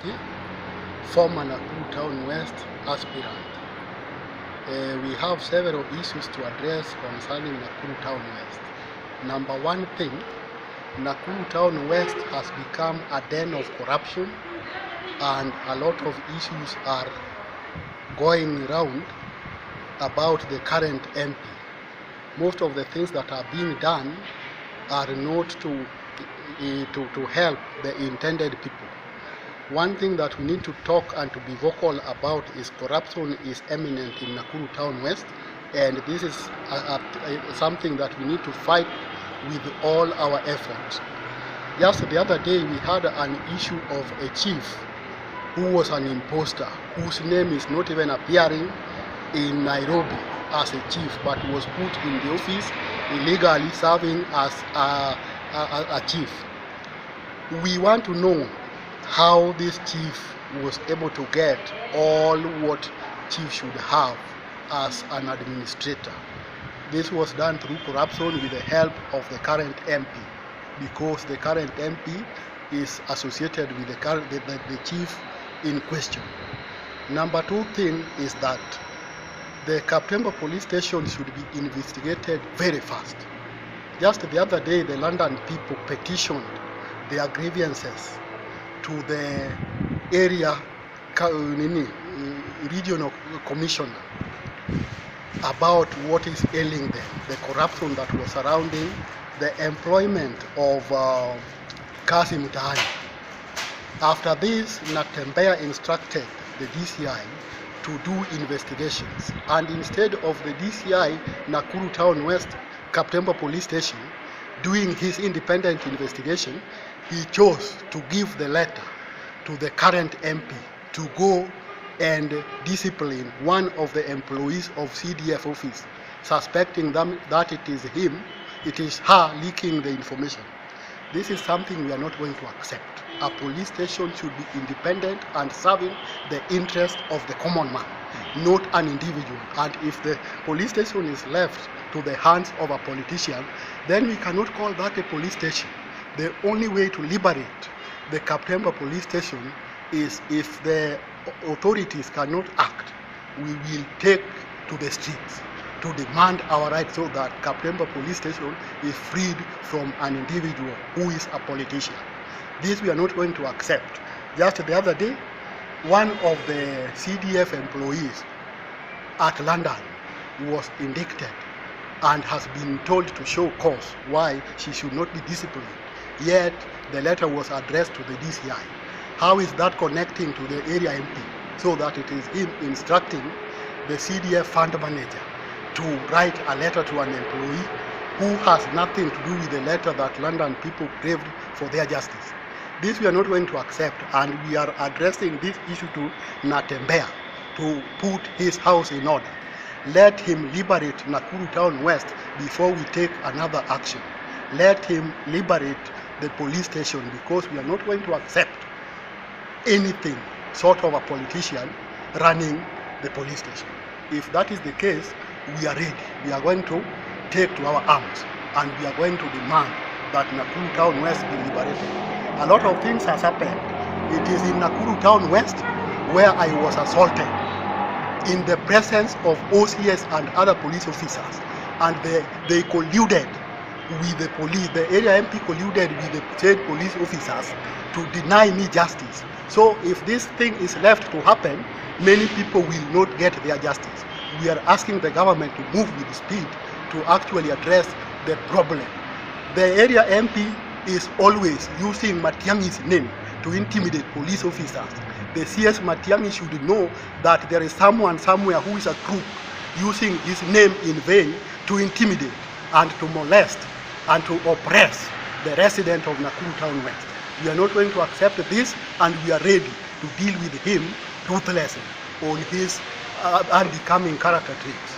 Okiki, former Nakuru Town West aspirant. We have several issues to address concerning Nakuru Town West. Number one thing, Nakuru Town West has become a den of corruption, and a lot of issues are going around about the current MP. Most of the things that are being done are not to help the intended people. One thing that we need to talk and to be vocal about is corruption is eminent in Nakuru Town West, and this is something that we need to fight with all our efforts. Just the other day we had an issue of a chief who was an imposter, whose name is not even appearing in Nairobi as a chief, but was put in the office illegally serving as a chief. We want to know how this chief was able to get all what chief should have as an administrator. This was done through corruption with the help of the current MP, because the current MP is associated with the chief in question. Number two thing is that the Kaptembwo Police Station should be investigated very fast. Just the other day, the London people petitioned their grievances to the area regional commissioner about what is ailing them, the corruption that was surrounding the employment of Kazi Mtaani. After this, Natembeya instructed the DCI to do investigations, and instead of the DCI Nakuru Town West Kaptembwo Police Station doing his independent investigation, he chose to give the letter to the current MP to go and discipline one of the employees of CDF office, suspecting them that it is her leaking the information. This is something we are not going to accept. A police station should be independent and serving the interest of the common man, not an individual. And if the police station is left to the hands of a politician, then we cannot call that a police station. The only way to liberate the Kaptembwo Police Station is if the authorities cannot act, we will take to the streets to demand our rights so that Kaptembwo Police Station is freed from an individual who is a politician. This we are not going to accept. Just the other day, one of the CDF employees at London was indicted and has been told to show cause why she should not be disciplined. Yet the letter was addressed to the DCI. How is that connecting to the area MP? So that it is him instructing the CDF fund manager to write a letter to an employee who has nothing to do with the letter that London people craved for their justice. This we are not going to accept, and we are addressing this issue to Natembeya to put his house in order. Let him liberate Nakuru Town West before we take another action. Let him liberate the police station, because we are not going to accept anything sort of a politician running the police station. If that is the case, we are ready. We are going to take to our arms, and we are going to demand that Nakuru Town West be liberated. A lot of things has happened. It is in Nakuru Town West where I was assaulted in the presence of OCS and other police officers, and they colluded with the police. The area MP colluded with the state police officers to deny me justice. So if this thing is left to happen, many people will not get their justice. We are asking the government to move with speed to actually address the problem. The area MP is always using Matiangi's name to intimidate police officers. The CS Matiangi should know that there is someone somewhere who is a crook using his name in vain to intimidate and to molest and to oppress the resident of Nakuru Town West. We are not going to accept this, and we are ready to deal with him ruthlessly on his unbecoming character traits.